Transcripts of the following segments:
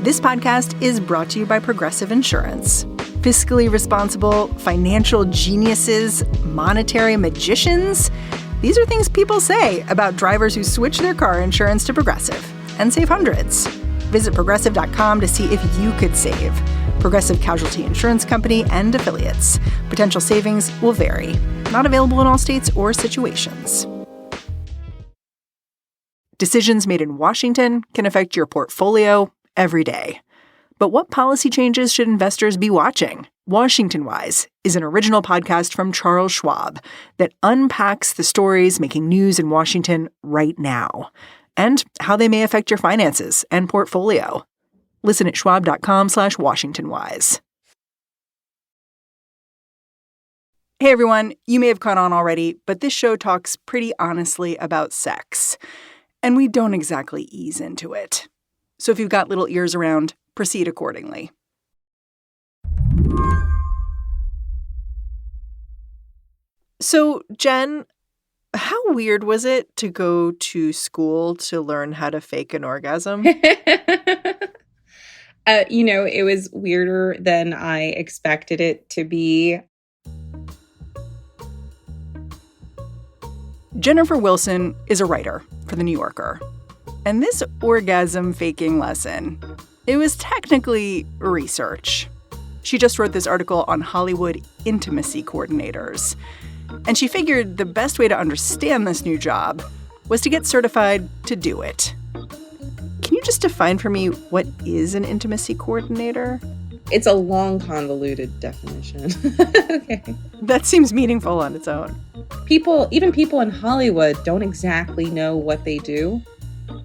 This podcast is brought to you by Progressive Insurance. Fiscally responsible, financial geniuses, monetary magicians. These are things people say about drivers who switch their car insurance to Progressive and save hundreds. Visit Progressive.com to see if you could save. Progressive Casualty Insurance Company and Affiliates. Potential savings will vary. Not available in all states or situations. Decisions made in Washington can affect your portfolio every day. But what policy changes should investors be watching? Washington Wise is an original podcast from Charles Schwab that unpacks the stories making news in Washington right now and how they may affect your finances and portfolio. Listen at schwab.com/WashingtonWise. Hey everyone, you may have caught on already, but this show talks pretty honestly about sex. And we don't exactly ease into it. So if you've got little ears around, proceed accordingly. So, Jen, how weird was it to go to school to learn how to fake an orgasm? It was weirder than I expected it to be. Jennifer Wilson is a writer for The New Yorker. And this orgasm faking lesson, it was technically research. She just wrote this article on Hollywood intimacy coordinators. And she figured the best way to understand this new job was to get certified to do it. Can you just define for me what is an intimacy coordinator? It's a long, convoluted definition. Okay. That seems meaningful on its own. Even people in Hollywood don't exactly know what they do.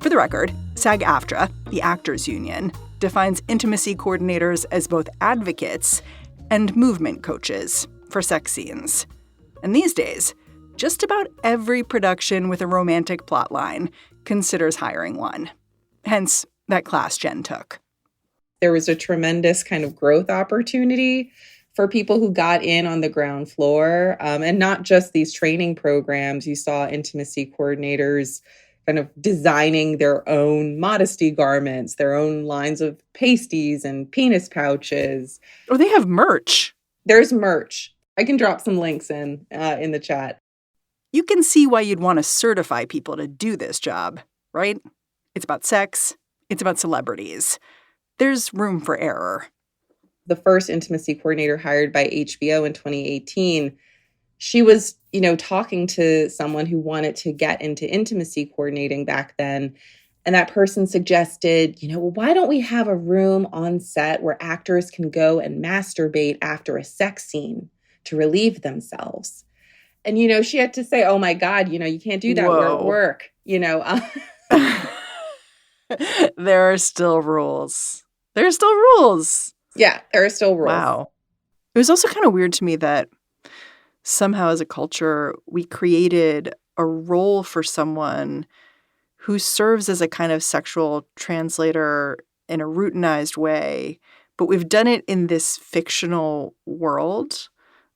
For the record, SAG-AFTRA, the actors union, defines intimacy coordinators as both advocates and movement coaches for sex scenes. And these days, just about every production with a romantic plotline considers hiring one. Hence, that class Jen took. There was a tremendous kind of growth opportunity for people who got in on the ground floor. And not just these training programs. You saw intimacy coordinators kind of designing their own modesty garments, their own lines of pasties and penis pouches. Oh, they have merch. There's merch. I can drop some links in the chat. You can see why you'd want to certify people to do this job, right? It's about sex. It's about celebrities. There's room for error. The first intimacy coordinator hired by HBO in 2018, she was, talking to someone who wanted to get into intimacy coordinating back then. And that person suggested, why don't we have a room on set where actors can go and masturbate after a sex scene to relieve themselves? And, she had to say, oh, my God, you can't do that. Whoa. We're at work, There are still rules. There are still rules. Yeah, there are still rules. Wow. It was also kind of weird to me that somehow as a culture, we created a role for someone who serves as a kind of sexual translator in a routinized way, but we've done it in this fictional world.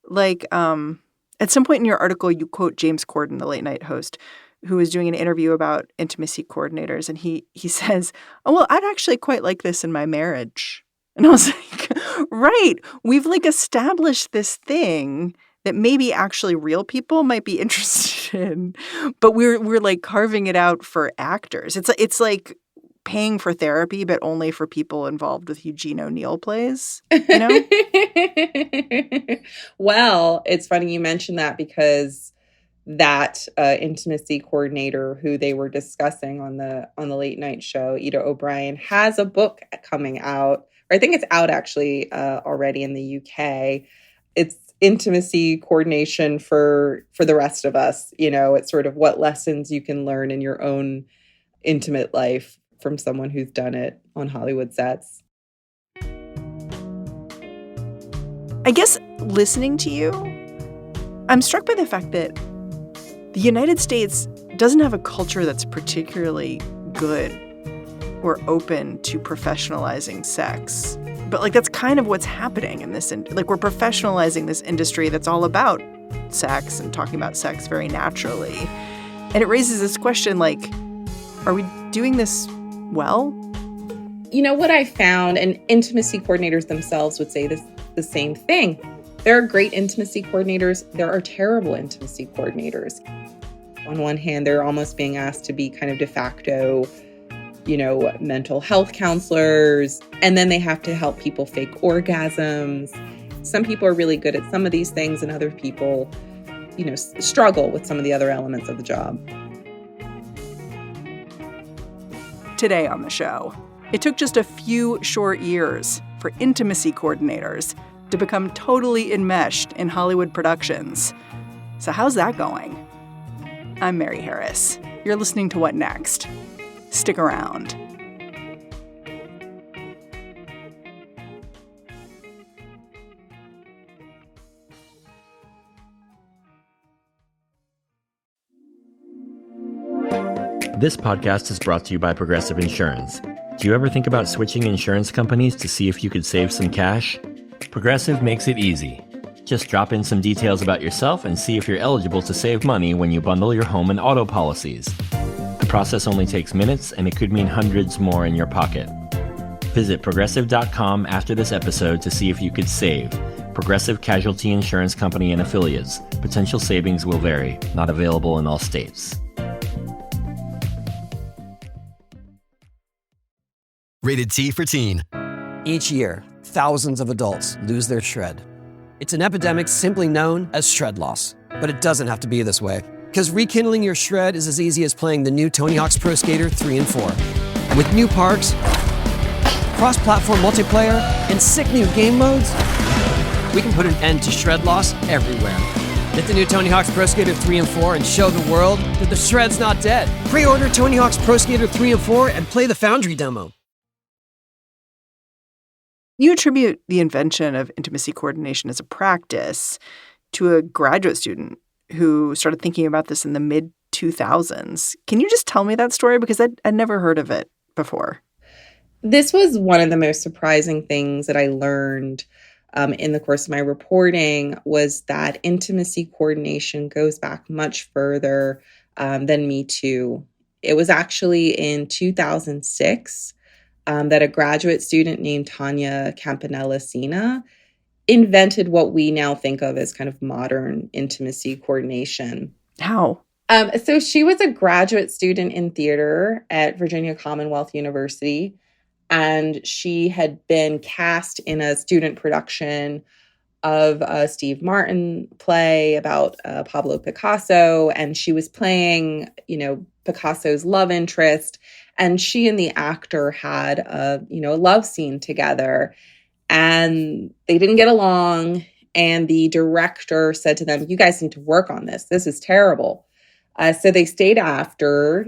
Like, at some point in your article, you quote James Corden, the late night host, who was doing an interview about intimacy coordinators. And he says, oh, well, I'd actually quite like this in my marriage. And I was like, right, we've established this thing that maybe actually real people might be interested in, but we're carving it out for actors. It's like paying for therapy, but only for people involved with Eugene O'Neill plays, Well, it's funny you mentioned that because that intimacy coordinator who they were discussing on the late night show, Ida O'Brien, has a book coming out. Or I think it's out actually already in the UK. It's intimacy coordination for the rest of us. It's sort of what lessons you can learn in your own intimate life from someone who's done it on Hollywood sets. I guess listening to you, I'm struck by the fact that the United States doesn't have a culture that's particularly good or open to professionalizing sex. But that's kind of what's happening in this. We're professionalizing this industry that's all about sex and talking about sex very naturally. And it raises this question, are we doing this well? You know what I found, and intimacy coordinators themselves would say the same thing. There are great intimacy coordinators. There are terrible intimacy coordinators. On one hand, they're almost being asked to be kind of de facto, mental health counselors. And then they have to help people fake orgasms. Some people are really good at some of these things, and other people, struggle with some of the other elements of the job. Today on the show, it took just a few short years for intimacy coordinators to become totally enmeshed in Hollywood productions. So how's that going? I'm Mary Harris. You're listening to What Next? Stick around. This podcast is brought to you by Progressive Insurance. Do you ever think about switching insurance companies to see if you could save some cash? Progressive makes it easy. Just drop in some details about yourself and see if you're eligible to save money when you bundle your home and auto policies. The process only takes minutes, and it could mean hundreds more in your pocket. Visit Progressive.com after this episode to see if you could save. Progressive Casualty Insurance Company and Affiliates. Potential savings will vary. Not available in all states. Rated T for Teen. Each year, thousands of adults lose their shred. It's an epidemic simply known as shred loss. But it doesn't have to be this way, because rekindling your shred is as easy as playing the new Tony Hawk's Pro Skater 3 and 4. And with new parks, cross-platform multiplayer, and sick new game modes, we can put an end to shred loss everywhere. Get the new Tony Hawk's Pro Skater 3 and 4 and show the world that the shred's not dead. Pre-order Tony Hawk's Pro Skater 3 and 4 and play the Foundry demo. You attribute the invention of intimacy coordination as a practice to a graduate student who started thinking about this in the mid-2000s. Can you just tell me that story? Because I'd never heard of it before. This was one of the most surprising things that I learned in the course of my reporting, was that intimacy coordination goes back much further than Me Too. It was actually in 2006 that a graduate student named Tanya Campanella-Sena invented what we now think of as kind of modern intimacy coordination. How? So she was a graduate student in theater at Virginia Commonwealth University, and she had been cast in a student production of a Steve Martin play about Pablo Picasso, and she was playing, Picasso's love interest. And she and the actor had a love scene together, and they didn't get along. And the director said to them, "You guys need to work on this. This is terrible." So they stayed after,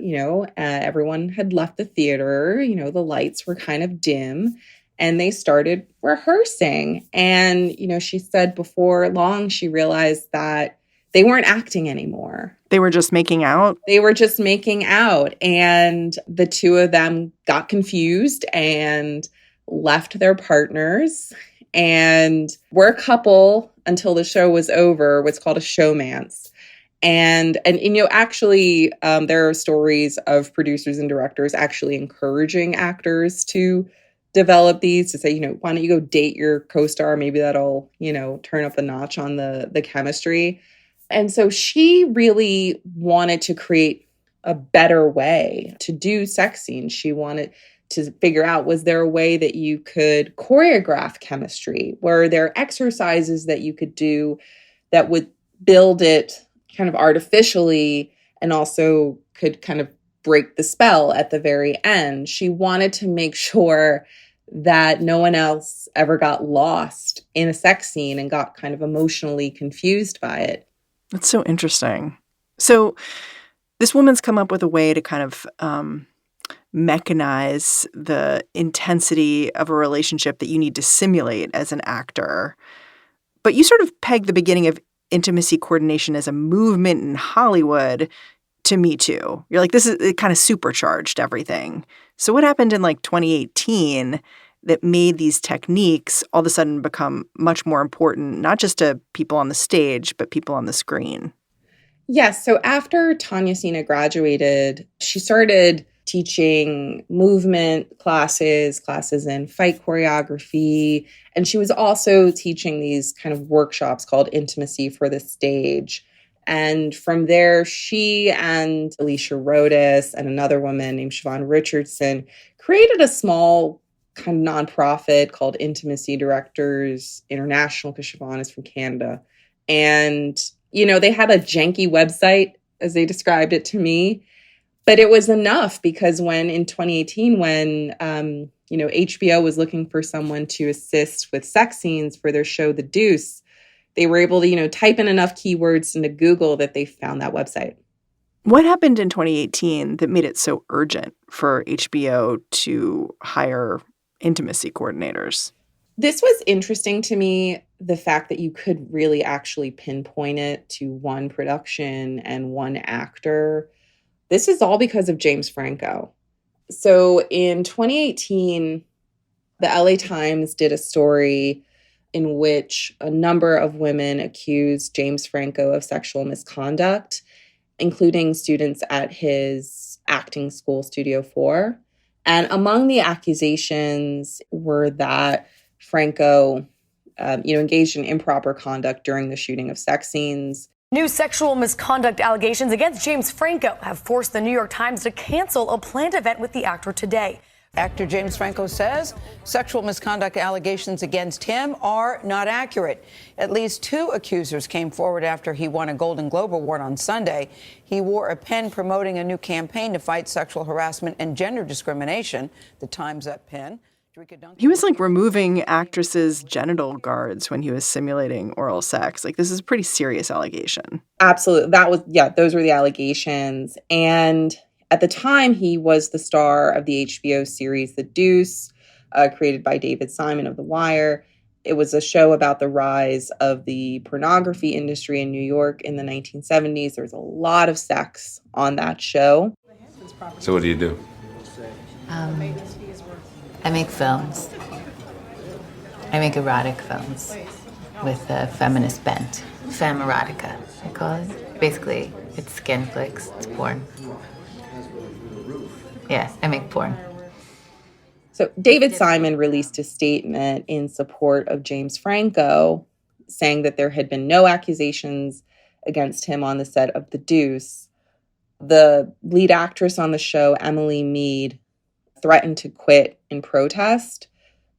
everyone had left the theater, the lights were kind of dim, and they started rehearsing. And, she said before long, she realized that they weren't acting anymore. They were just making out? They were just making out. And the two of them got confused and left their partners and were a couple until the show was over, what's called a showmance. And actually, there are stories of producers and directors actually encouraging actors to develop these, to say, why don't you go date your co-star? Maybe that'll, turn up a notch on the chemistry. And so she really wanted to create a better way to do sex scenes. She wanted to figure out, was there a way that you could choreograph chemistry? Were there exercises that you could do that would build it kind of artificially and also could kind of break the spell at the very end? She wanted to make sure that no one else ever got lost in a sex scene and got kind of emotionally confused by it. That's so interesting. So this woman's come up with a way to kind of mechanize the intensity of a relationship that you need to simulate as an actor. But you sort of peg the beginning of intimacy coordination as a movement in Hollywood to Me Too. You're like, it kind of supercharged everything. So what happened in 2018 that made these techniques all of a sudden become much more important, not just to people on the stage, but people on the screen? Yes. So after Tanya Sena graduated, she started teaching movement classes, classes in fight choreography. And she was also teaching these kind of workshops called Intimacy for the Stage. And from there, she and Alicia Rodas and another woman named Siobhan Richardson created a small kind of nonprofit called Intimacy Directors International, because Siobhan is from Canada. And, you know, they had a janky website, as they described it to me. But it was enough because in 2018, when, HBO was looking for someone to assist with sex scenes for their show, The Deuce, they were able to, type in enough keywords into Google that they found that website. What happened in 2018 that made it so urgent for HBO to hire intimacy coordinators? This was interesting to me, the fact that you could really actually pinpoint it to one production and one actor. This is all because of James Franco. So in 2018, the LA Times did a story in which a number of women accused James Franco of sexual misconduct, including students at his acting school, Studio 4. And among the accusations were that Franco, engaged in improper conduct during the shooting of sex scenes. New sexual misconduct allegations against James Franco have forced the New York Times to cancel a planned event with the actor today. Actor James Franco says sexual misconduct allegations against him are not accurate. At least 2 accusers came forward after he won a Golden Globe Award on Sunday. He wore a pen promoting a new campaign to fight sexual harassment and gender discrimination. The Times Up pen. He was like removing actresses' genital guards when he was simulating oral sex. Like, this is a pretty serious allegation. Absolutely. Those were the allegations. And at the time, he was the star of the HBO series The Deuce, created by David Simon of The Wire. It was a show about the rise of the pornography industry in New York in the 1970s. There was a lot of sex on that show. So what do you do? I make films. I make erotic films with a feminist bent. Femme erotica, I call it. Basically, it's skin flicks, it's porn. Yes, I make porn. So David Simon released a statement in support of James Franco, saying that there had been no accusations against him on the set of The Deuce. The lead actress on the show, Emily Mead, threatened to quit in protest.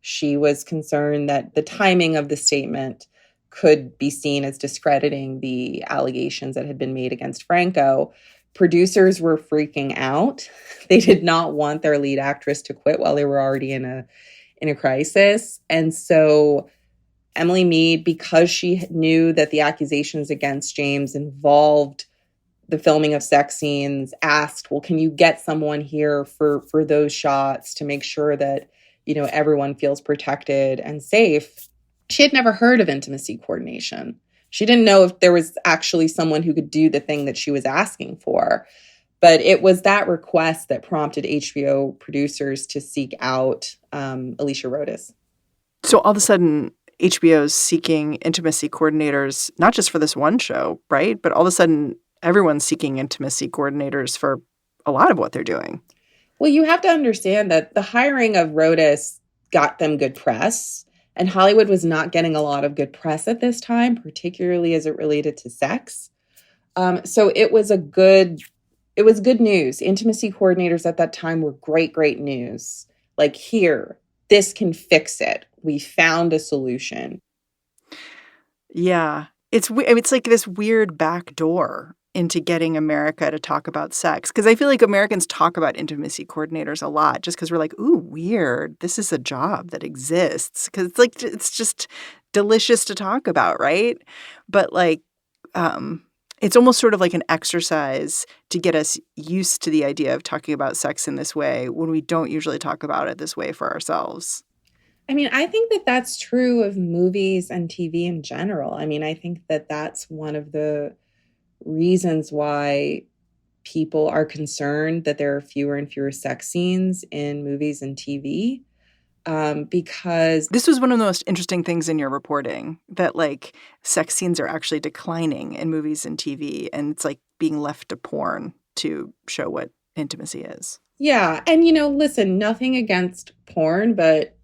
She was concerned that the timing of the statement could be seen as discrediting the allegations that had been made against Franco. Producers were freaking out. They did not want their lead actress to quit while they were already in a crisis. And so Emily Mead, because she knew that the accusations against James involved the filming of sex scenes, asked, well, can you get someone here for those shots to make sure that, everyone feels protected and safe? She had never heard of intimacy coordination. She didn't know if there was actually someone who could do the thing that she was asking for. But it was that request that prompted HBO producers to seek out Alicia Rodas. So all of a sudden, HBO's seeking intimacy coordinators, not just for this one show, right? But all of a sudden, everyone's seeking intimacy coordinators for a lot of what they're doing. Well, you have to understand that the hiring of Rodas got them good press, and Hollywood was not getting a lot of good press at this time, particularly as it related to sex. So it was good news. Intimacy coordinators at that time were great news. Like, here, this can fix it. We found a solution. Yeah. It's like this weird back door into getting America to talk about sex. Because I feel like Americans talk about intimacy coordinators a lot just because we're like, ooh, weird. This is a job that exists. Because it's just delicious to talk about, right? But it's almost sort of like an exercise to get us used to the idea of talking about sex in this way when we don't usually talk about it this way for ourselves. I mean, I think that that's true of movies and TV in general. I mean, I think that that's one of the reasons why people are concerned that there are fewer and fewer sex scenes in movies and TV. Because this was one of the most interesting things in your reporting, that sex scenes are actually declining in movies and TV, and it's being left to porn to show what intimacy is. Yeah. And, listen, nothing against porn, but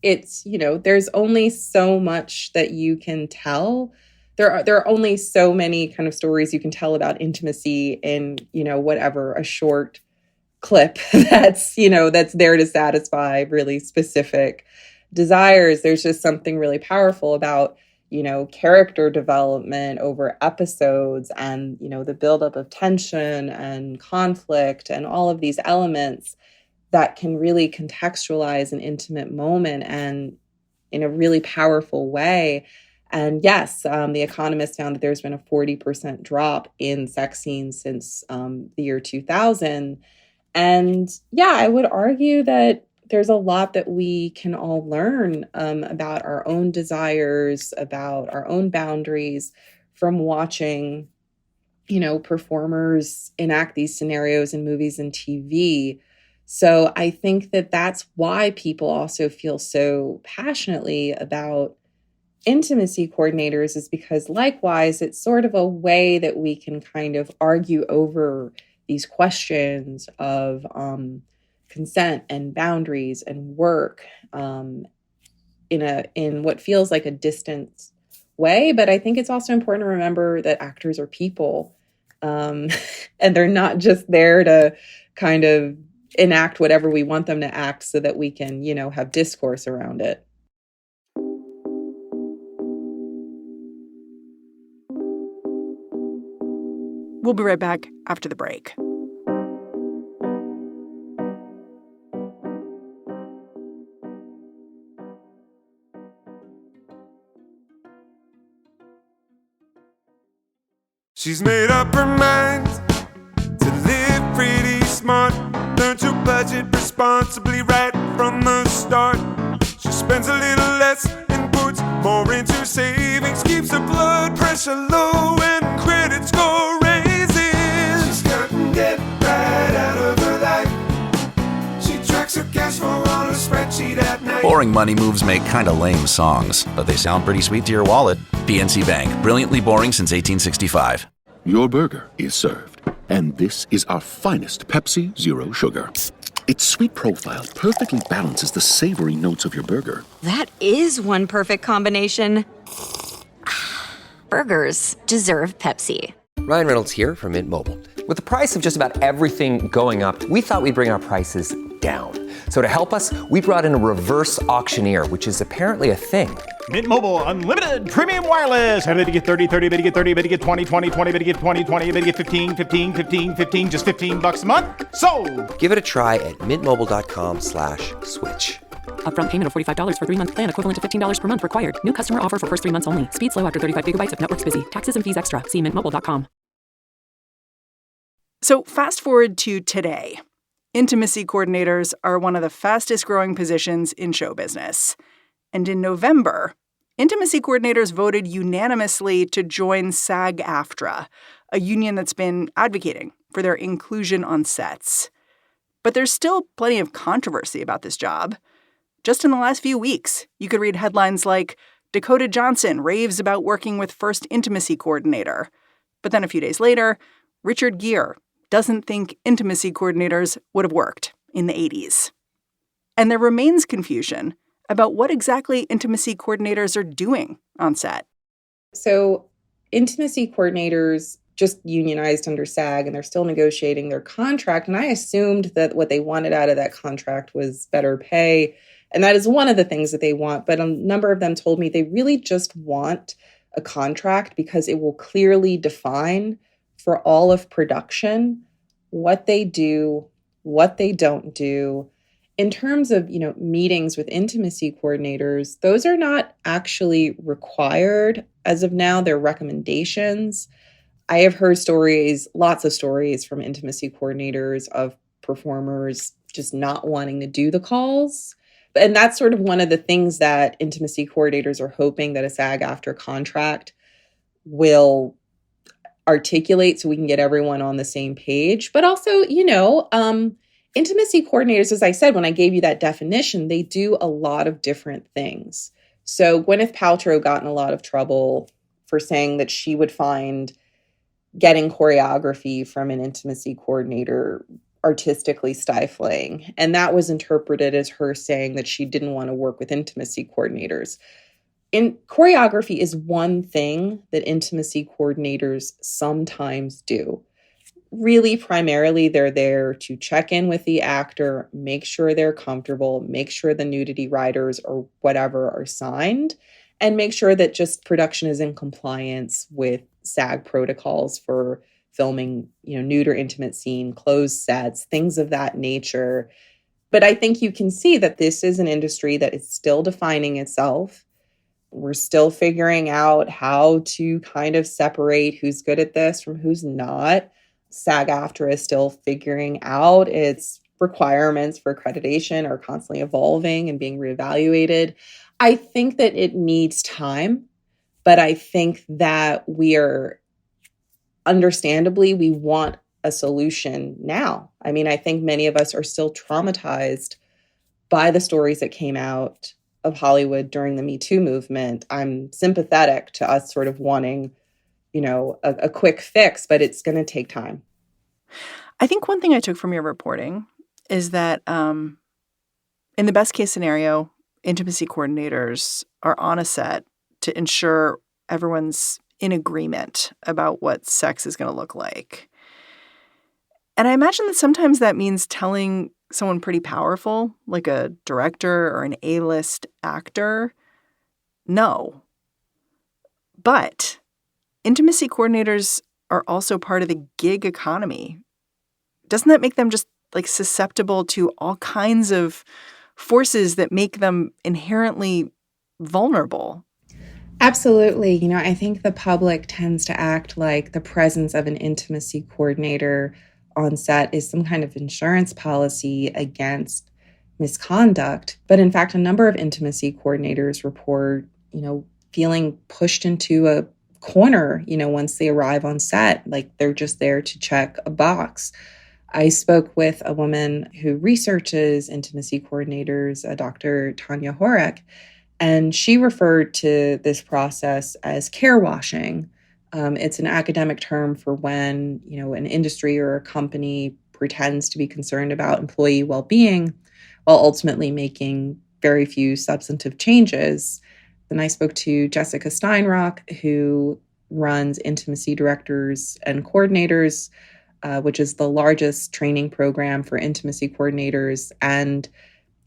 it's, there's only so much that you can tell. There are only so many kind of stories you can tell about intimacy in, whatever, a short clip that's there to satisfy really specific desires. There's just something really powerful about, character development over episodes and, the buildup of tension and conflict and all of these elements that can really contextualize an intimate moment and in a really powerful way. And yes, The Economist found that there's been a 40% drop in sex scenes since the year 2000. And yeah, I would argue that there's a lot that we can all learn about our own desires, about our own boundaries from watching, performers enact these scenarios in movies and TV. So I think that that's why people also feel so passionately about intimacy coordinators, is because likewise, it's sort of a way that we can kind of argue over these questions of consent and boundaries and work in what feels like a distant way. But I think it's also important to remember that actors are people, and they're not just there to kind of enact whatever we want them to act so that we can, have discourse around it. We'll be right back after the break. She's made up her mind to live pretty smart. Learn to budget responsibly right from the start. She spends a little less and puts more into savings. Keeps her blood pressure low and credit score raises. She's cutting debt right out of her life. She tracks her cash flow on a spreadsheet at night. Boring money moves make kind of lame songs, but they sound pretty sweet to your wallet. PNC Bank, brilliantly boring since 1865. Your burger is served, and this is our finest Pepsi Zero Sugar. Its sweet profile perfectly balances the savory notes of your burger. That is one perfect combination. Burgers deserve Pepsi. Ryan Reynolds here from Mint Mobile. With the price of just about everything going up, we thought we'd bring our prices down. So to help us, we brought in a reverse auctioneer, which is apparently a thing. Mint Mobile Unlimited Premium Wireless. How to get 30, 30, bit to get 30, bit to get 20, 20, 20, bit to get 20, 20, bit to get 15, 15, 15, 15, just $15 a month? Sold! Give it a try at mintmobile.com/switch. Upfront payment of $45 for 3-month plan, equivalent to $15 per month required. New customer offer for first 3 months only. Speed slow after 35 gigabytes if network's busy. Taxes and fees extra. See mintmobile.com. So fast forward to today. Intimacy coordinators are one of the fastest growing positions in show business. And in November, intimacy coordinators voted unanimously to join SAG-AFTRA, a union that's been advocating for their inclusion on sets. But there's still plenty of controversy about this job. Just in the last few weeks, you could read headlines like, Dakota Johnson raves about working with first intimacy coordinator. But then a few days later, Richard Gere doesn't think intimacy coordinators would have worked in the 80s. And there remains confusion about what exactly intimacy coordinators are doing on set. So intimacy coordinators just unionized under SAG, and they're still negotiating their contract. And I assumed that what they wanted out of that contract was better pay. And that is one of the things that they want. But a number of them told me they really just want a contract because it will clearly define for all of production what they do, what they don't do. In terms of, meetings with intimacy coordinators, those are not actually required as of now. They're recommendations. I have heard stories, lots of stories from intimacy coordinators of performers just not wanting to do the calls. And that's sort of one of the things that intimacy coordinators are hoping that a SAG-AFTRA contract will articulate so we can get everyone on the same page. But also, intimacy coordinators, as I said, when I gave you that definition, they do a lot of different things. So Gwyneth Paltrow got in a lot of trouble for saying that she would find getting choreography from an intimacy coordinator artistically stifling. And that was interpreted as her saying that she didn't want to work with intimacy coordinators. Choreography is one thing that intimacy coordinators sometimes do. Really, primarily, they're there to check in with the actor, make sure they're comfortable, make sure the nudity riders or whatever are signed, and make sure that just production is in compliance with SAG protocols for filming, nude or intimate scene, closed sets, things of that nature. But I think you can see that this is an industry that is still defining itself. We're still figuring out how to kind of separate who's good at this from who's not. SAG-AFTRA is still figuring out its requirements for accreditation are constantly evolving and being reevaluated. I think that it needs time, but I think that understandably, we want a solution now. I mean, I think many of us are still traumatized by the stories that came out of Hollywood during the Me Too movement. I'm sympathetic to us sort of wanting, a quick fix, but it's going to take time. I think one thing I took from your reporting is that in the best case scenario, intimacy coordinators are on a set to ensure everyone's in agreement about what sex is going to look like. And I imagine that sometimes that means telling someone pretty powerful, like a director or an A-list actor, no. But intimacy coordinators are also part of the gig economy. Doesn't that make them just susceptible to all kinds of forces that make them inherently vulnerable? Absolutely. I think the public tends to act like the presence of an intimacy coordinator on set is some kind of insurance policy against misconduct. But in fact, a number of intimacy coordinators report, feeling pushed into a corner, once they arrive on set, like they're just there to check a box. I spoke with a woman who researches intimacy coordinators, Dr. Tanya Horek, and she referred to this process as care washing. It's an academic term for when, an industry or a company pretends to be concerned about employee well-being while ultimately making very few substantive changes. Then I spoke to Jessica Steinrock, who runs Intimacy Directors and Coordinators, which is the largest training program for intimacy coordinators. And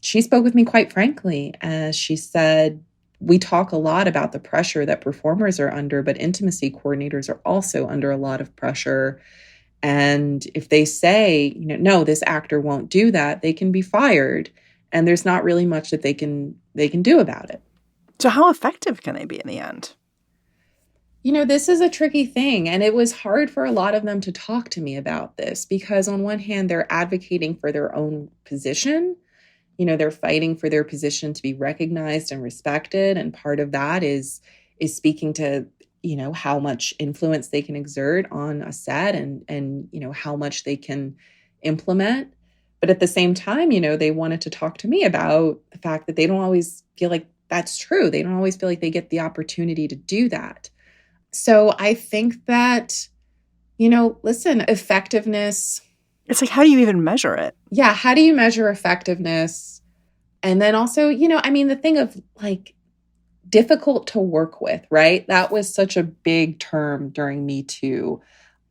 she spoke with me quite frankly. She said, we talk a lot about the pressure that performers are under, but intimacy coordinators are also under a lot of pressure. And if they say, no, this actor won't do that, they can be fired. And there's not really much that they can do about it. So how effective can they be in the end? This is a tricky thing. And it was hard for a lot of them to talk to me about this because on one hand, they're advocating for their own position. They're fighting for their position to be recognized and respected. And part of that is speaking to, how much influence they can exert on a set and how much they can implement. But at the same time, they wanted to talk to me about the fact that they don't always feel like that's true. They don't always feel like they get the opportunity to do that. So I think that, listen, effectiveness. It's like, how do you even measure it? Yeah. How do you measure effectiveness? And then also, the thing of difficult to work with, right? That was such a big term during Me Too.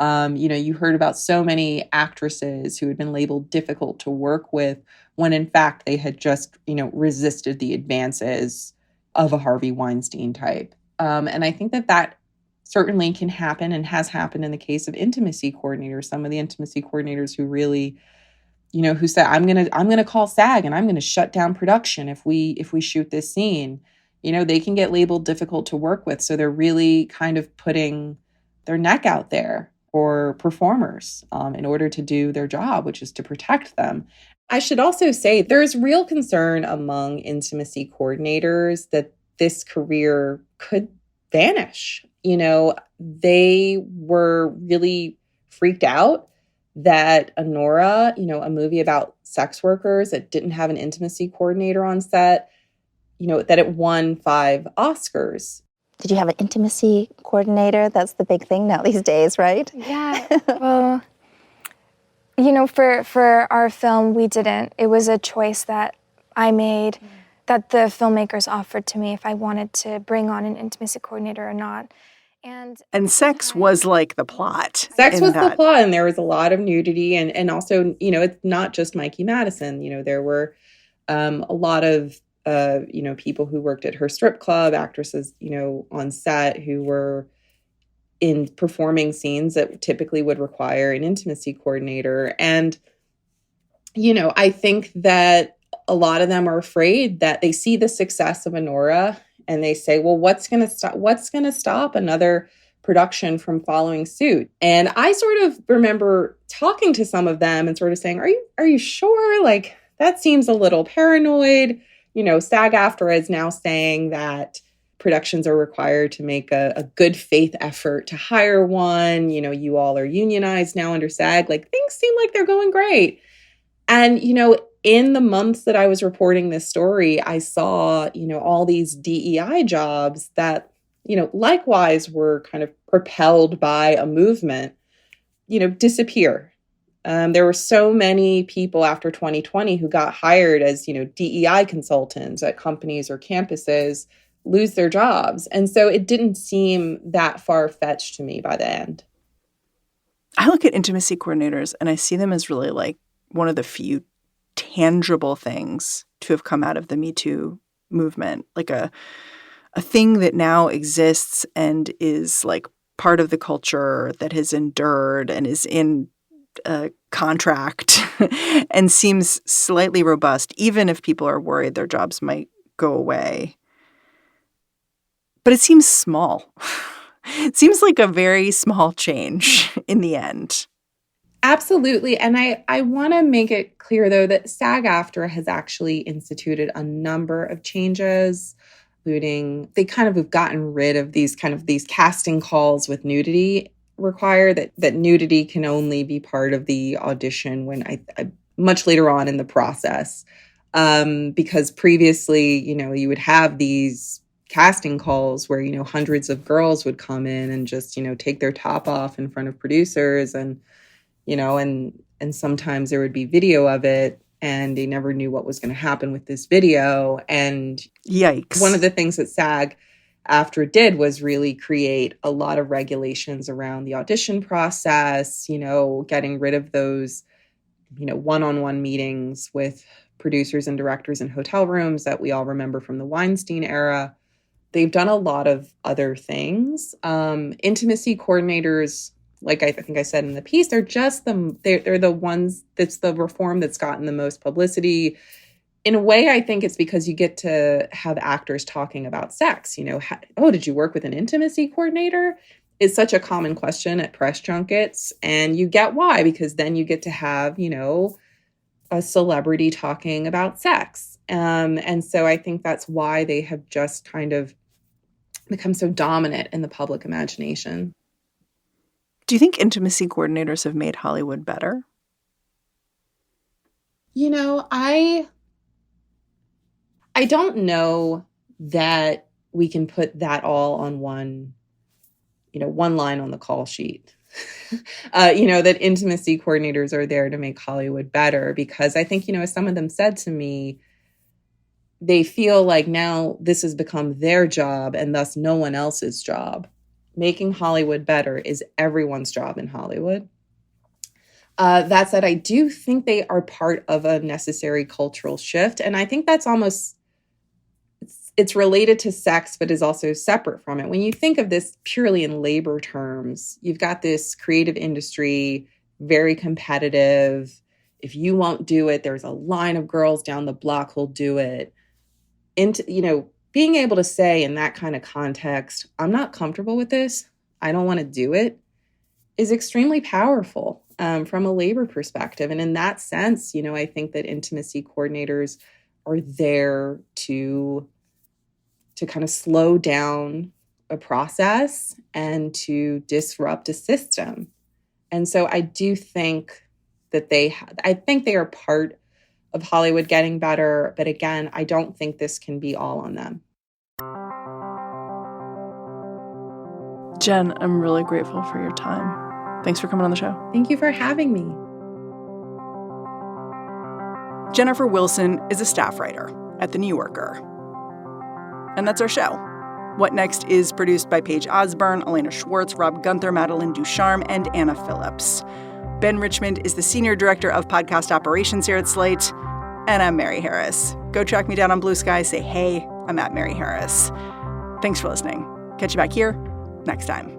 You heard about so many actresses who had been labeled difficult to work with when in fact they had just, resisted the advances of a Harvey Weinstein type. And I think that certainly can happen and has happened in the case of intimacy coordinators. Some of the intimacy coordinators who really, who said, I'm gonna call SAG and I'm gonna shut down production if we shoot this scene. They can get labeled difficult to work with. So they're really kind of putting their neck out there for performers in order to do their job, which is to protect them. I should also say there's real concern among intimacy coordinators that this career could vanish. They were really freaked out that Anora, a movie about sex workers that didn't have an intimacy coordinator on set, that it won 5 Oscars. Did you have an intimacy coordinator? That's the big thing now these days, right? Yeah. Well, You know, for our film, we didn't. It was a choice that I made, that the filmmakers offered to me if I wanted to bring on an intimacy coordinator or not. And sex was like the plot. Sex was the that. plot, and there was a lot of nudity, and also, you know, it's not just Mikey Madison. You know, there were a lot of you know, people who worked at her strip club, actresses, you know, on set who were in performing scenes that typically would require an intimacy coordinator. And, you know, I think that a lot of them are afraid that they see the success of Honora and they say, well, what's going to stop another production from following suit? And I sort of remember talking to some of them and sort of saying, are you sure? Like, that seems a little paranoid. You know, SAG-AFTRA is now saying that productions are required to make a good faith effort to hire one. You know, you all are unionized now under SAG. Like, things seem like they're going great. And, you know, in the months that I was reporting this story, I saw, you know, all these DEI jobs that, you know, likewise were kind of propelled by a movement, you know, disappear. There were so many people after 2020 who got hired as, you know, DEI consultants at companies or campuses lose their jobs. And so it didn't seem that far-fetched to me by the end. I look at intimacy coordinators and I see them as really like one of the few tangible things to have come out of the Me Too movement, like a thing that now exists and is like part of the culture that has endured and is in a contract and seems slightly robust, even if people are worried their jobs might go away. But it seems small. It seems like a very small change in the end. Absolutely. And I want to make it clear, though, that SAG-AFTRA has actually instituted a number of changes, including they kind of have gotten rid of these casting calls with nudity require that nudity can only be part of the audition when I much later on in the process. Because previously, you know, you would have these casting calls where, you know, hundreds of girls would come in and just, you know, take their top off in front of producers and, you know, and sometimes there would be video of it and they never knew what was going to happen with this video. And yikes. One of the things that SAG-AFTRA did was really create a lot of regulations around the audition process, you know, getting rid of those, you know, one-on-one meetings with producers and directors in hotel rooms that we all remember from the Weinstein era. They've done a lot of other things. Intimacy coordinators, like I think I said in the piece, they're the ones that's the reform that's gotten the most publicity. In a way, I think it's because you get to have actors talking about sex. You know, did you work with an intimacy coordinator? It's such a common question at press junkets. And you get why, because then you get to have, you know, a celebrity talking about sex. And so I think that's why they have just kind of become so dominant in the public imagination. Do you think intimacy coordinators have made Hollywood better? You know, I don't know that we can put that all on one line on the call sheet. You know, that intimacy coordinators are there to make Hollywood better, because I think, you know, as some of them said to me, they feel like now this has become their job and thus no one else's job. Making Hollywood better is everyone's job in Hollywood. That said, I do think they are part of a necessary cultural shift. And I think that's almost, it's related to sex, but is also separate from it. When you think of this purely in labor terms, you've got this creative industry, very competitive. If you won't do it, there's a line of girls down the block who'll do it. You know, being able to say in that kind of context, I'm not comfortable with this, I don't want to do it, is extremely powerful from a labor perspective. And in that sense, you know, I think that intimacy coordinators are there to kind of slow down a process and to disrupt a system. And so I do think that they are part of Hollywood getting better. But again, I don't think this can be all on them. Jen, I'm really grateful for your time. Thanks for coming on the show. Thank you for having me. Jennifer Wilson is a staff writer at The New Yorker. And that's our show. What Next is produced by Paige Osburn, Elena Schwartz, Rob Gunther, Madeline Ducharme, and Anna Phillips. Ben Richmond is the Senior Director of Podcast Operations here at Slate. And I'm Mary Harris. Go track me down on Blue Sky. Say, hey, I'm at Mary Harris. Thanks for listening. Catch you back here next time.